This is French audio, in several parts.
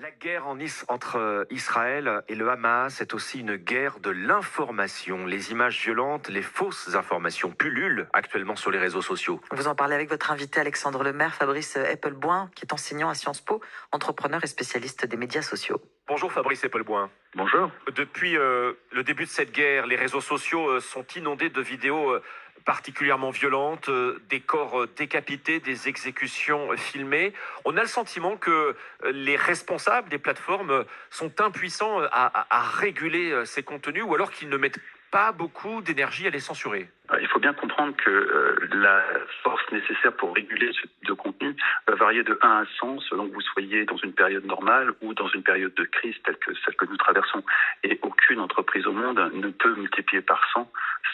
La guerre entre Israël et le Hamas est aussi une guerre de l'information. Les images violentes, les fausses informations pullulent actuellement sur les réseaux sociaux. Vous en parlez avec votre invité Alexandre Lemaire, Fabrice Eppelboin, qui est enseignant à Sciences Po, entrepreneur et spécialiste des médias sociaux. Bonjour Fabrice Eppelboin. Bonjour. Depuis le début de cette guerre, les réseaux sociaux sont inondés de vidéos particulièrement violentes, des corps décapités, des exécutions filmées. On a le sentiment que les responsables des plateformes sont impuissants à réguler ces contenus ou alors qu'ils ne mettent pas beaucoup d'énergie à les censurer. Il faut bien comprendre que la force nécessaire pour réguler ce type de contenu va varier de 1 à 100 selon que vous soyez dans une période normale ou dans une période de crise telle que celle que nous traversons. Et aucune entreprise au monde ne peut multiplier par 100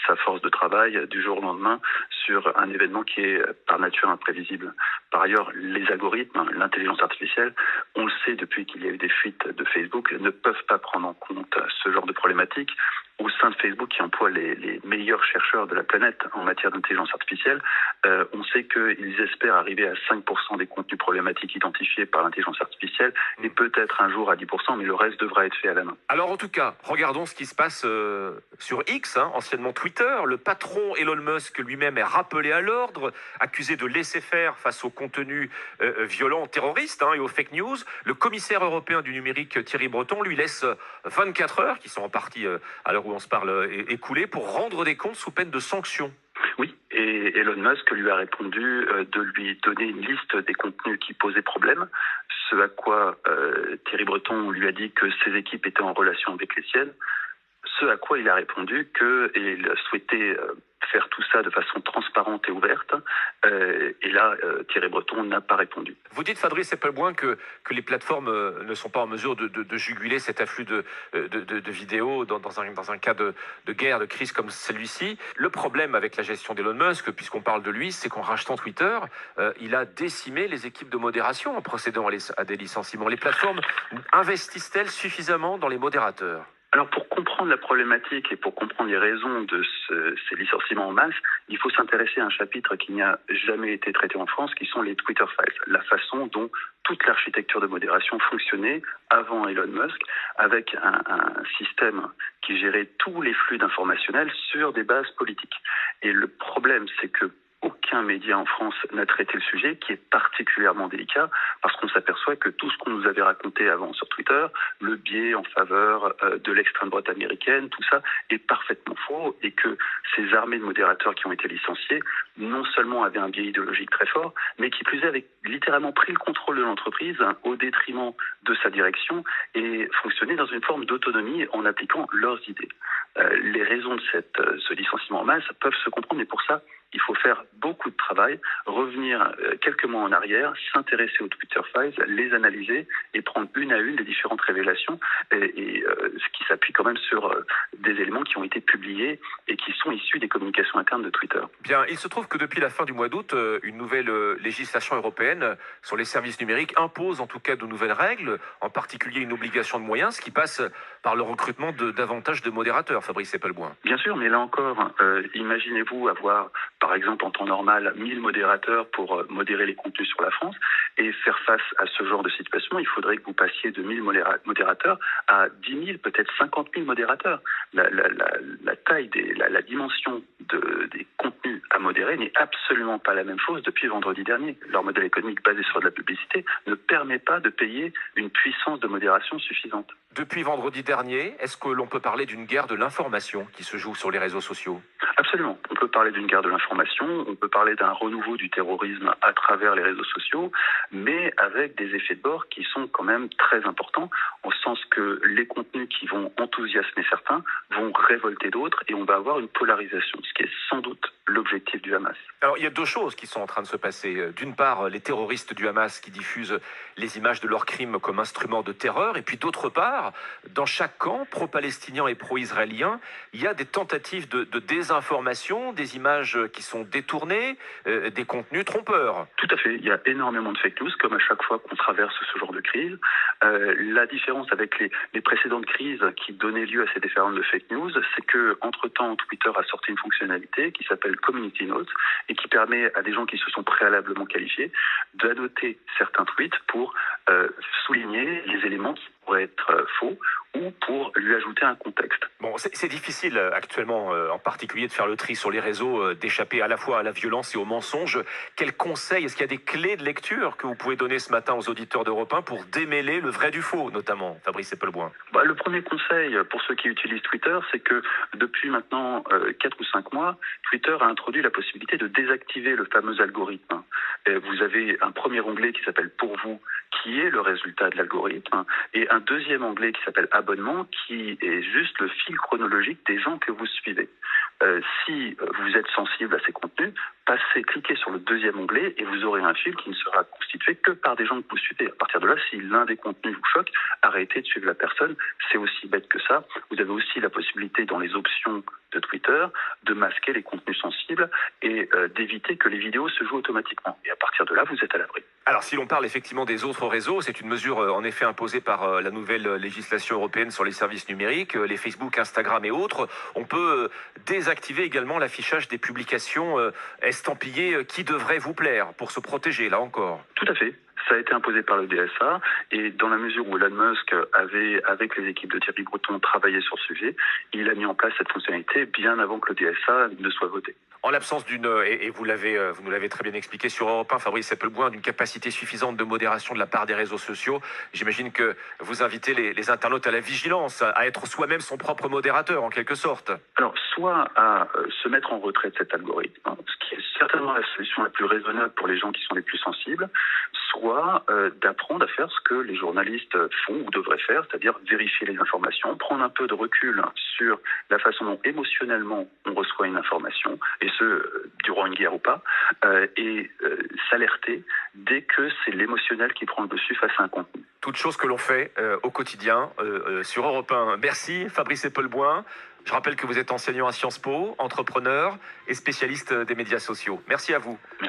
sa force de travail du jour au lendemain sur un événement qui est par nature imprévisible. Par ailleurs, les algorithmes, l'intelligence artificielle, on le sait depuis qu'il y a eu des fuites de Facebook, ne peuvent pas prendre en compte ce genre de problématiques. Au sein de Facebook, qui emploie les meilleurs chercheurs de la planète en matière d'intelligence artificielle, on sait qu'ils espèrent arriver à 5% des contenus problématiques identifiés par l'intelligence artificielle et peut-être un jour à 10%, mais le reste devra être fait à la main. Alors en tout cas, regardons ce qui se passe sur X, anciennement Twitter. Le patron Elon Musk lui-même est rappelé à l'ordre, accusé de laisser faire face aux contenus violents terroristes et aux fake news. Le commissaire européen du numérique Thierry Breton lui laisse 24 heures, qui sont en partie à l'heure où on se parle écoulées, pour rendre des comptes sous peine de sanctions. Oui, et Elon Musk lui a répondu de lui donner une liste des contenus qui posaient problème, ce à quoi Thierry Breton lui a dit que ses équipes étaient en relation avec les siennes, ce à quoi il a répondu qu'il souhaitait faire tout ça de façon transparente et ouverte. Et là, Thierry Breton n'a pas répondu. Vous dites, Fabrice Eppelboin, que les plateformes ne sont pas en mesure de juguler cet afflux de vidéos dans un cas de guerre, de crise comme celui-ci. Le problème avec la gestion d'Elon Musk, puisqu'on parle de lui, c'est qu'en rachetant Twitter, il a décimé les équipes de modération en procédant à des licenciements. Les plateformes investissent-elles suffisamment dans les modérateurs ? Alors pour comprendre la problématique et pour comprendre les raisons de ces licenciements en masse, il faut s'intéresser à un chapitre qui n'a jamais été traité en France, qui sont les Twitter Files, la façon dont toute l'architecture de modération fonctionnait avant Elon Musk, avec un système qui gérait tous les flux d'informationnels sur des bases politiques. Et le problème, c'est que aucun média en France n'a traité le sujet, qui est particulièrement délicat, parce qu'on s'aperçoit que tout ce qu'on nous avait raconté avant sur Twitter, le biais en faveur de l'extrême droite américaine, tout ça est parfaitement faux, et que ces armées de modérateurs qui ont été licenciés, non seulement avaient un biais idéologique très fort, mais qui plus est avaient littéralement pris le contrôle de l'entreprise au détriment de sa direction et fonctionnaient dans une forme d'autonomie en appliquant leurs idées. Les raisons de ce licenciement en masse peuvent se comprendre, mais pour ça, il faut faire beaucoup de travail, revenir quelques mois en arrière, s'intéresser aux Twitter Files, les analyser et prendre une à une les différentes révélations, ce qui s'appuie quand même sur des éléments qui ont été publiés et qui sont issus des communications internes de Twitter. Bien, il se trouve que depuis la fin du mois d'août, une nouvelle législation européenne sur les services numériques impose en tout cas de nouvelles règles, en particulier une obligation de moyens, ce qui passe par le recrutement de davantage de modérateurs, Fabrice Eppelboin. Bien sûr, mais là encore, imaginez-vous avoir par exemple en temps normal 1000 modérateurs pour modérer les contenus sur la France, et faire face à ce genre de situation, il faudrait que vous passiez de 1000 modérateurs à 10 000, peut-être 50 000 modérateurs. La taille, la dimension des contenus à modérer n'est absolument pas la même chose depuis vendredi dernier. Leur modèle économique basé sur de la publicité ne permet pas de payer une puissance de modération suffisante. Depuis vendredi dernier, est-ce que l'on peut parler d'une guerre de l'information qui se joue sur les réseaux sociaux ? Absolument. On peut parler d'une guerre de l'information, on peut parler d'un renouveau du terrorisme à travers les réseaux sociaux, mais avec des effets de bord qui sont quand même très importants, au sens que les contenus qui vont enthousiasmer certains vont révolter d'autres, et on va avoir une polarisation, ce qui est sans doute l'objectif du Hamas. Alors, il y a deux choses qui sont en train de se passer. D'une part, les terroristes du Hamas qui diffusent les images de leurs crimes comme instrument de terreur. Et puis d'autre part, dans chaque camp, pro-palestinien et pro-israélien, il y a des tentatives de désinformation, des images qui sont détournées, des contenus trompeurs. Tout à fait. Il y a énormément de fake news, comme à chaque fois qu'on traverse ce genre de crise. La différence avec les précédentes crises qui donnaient lieu à ces déferlantes de fake news, c'est que entre-temps, Twitter a sorti une fonctionnalité qui s'appelle Community Notes et qui permet à des gens qui se sont préalablement qualifiés d'annoter certains tweets pour souligner les éléments qui pourraient être faux ou pour lui ajouter un contexte. Bon, c'est difficile actuellement, en particulier, de faire le tri sur les réseaux, d'échapper à la fois à la violence et aux mensonges. Quels conseils, est-ce qu'il y a des clés de lecture que vous pouvez donner ce matin aux auditeurs d'Europe 1 pour démêler le vrai du faux, notamment, Fabrice Epelboin? Le premier conseil pour ceux qui utilisent Twitter, c'est que depuis maintenant 4 ou 5 mois, Twitter a introduit la possibilité de désactiver le fameux algorithme. Vous avez un premier onglet qui s'appelle « Pour vous », qui est le résultat de l'algorithme, et un deuxième onglet qui s'appelle « Abonnement », qui est juste le fil chronologique des gens que vous suivez. Si vous êtes sensible à ces contenus, cliquez sur le deuxième onglet et vous aurez un fil qui ne sera constitué que par des gens que vous suivez. À partir de là, si l'un des contenus vous choque, arrêtez de suivre la personne. C'est aussi bête que ça. Vous avez aussi la possibilité dans les options de Twitter de masquer les contenus sensibles et d'éviter que les vidéos se jouent automatiquement. Et à partir de là, vous êtes à l'abri. Alors, si l'on parle effectivement des autres réseaux, c'est une mesure en effet imposée par la nouvelle législation européenne sur les services numériques, les Facebook, Instagram et autres. On peut désactiver également l'affichage des publications estampillées qui devraient vous plaire pour se protéger, là encore. Tout à fait. Ça a été imposé par le DSA et dans la mesure où Elon Musk avait, avec les équipes de Thierry Breton, travaillé sur ce sujet, il a mis en place cette fonctionnalité bien avant que le DSA ne soit voté. En l'absence et vous nous l'avez très bien expliqué sur Europe 1, Fabrice Epelboin, d'une capacité suffisante de modération de la part des réseaux sociaux, j'imagine que vous invitez les internautes à la vigilance, à être soi-même son propre modérateur en quelque sorte. Alors, soit à se mettre en retrait de cet algorithme, ce qui est certainement la solution la plus raisonnable pour les gens qui sont les plus sensibles, soit d'apprendre à faire ce que les journalistes font ou devraient faire, c'est-à-dire vérifier les informations, prendre un peu de recul sur la façon dont émotionnellement on reçoit une information, et ce, durant une guerre ou pas, et s'alerter dès que c'est l'émotionnel qui prend le dessus face à un contenu. Toute chose que l'on fait au quotidien sur Europe 1. Merci Fabrice Epelboin. Je rappelle que vous êtes enseignant à Sciences Po, entrepreneur et spécialiste des médias sociaux. Merci à vous. Merci.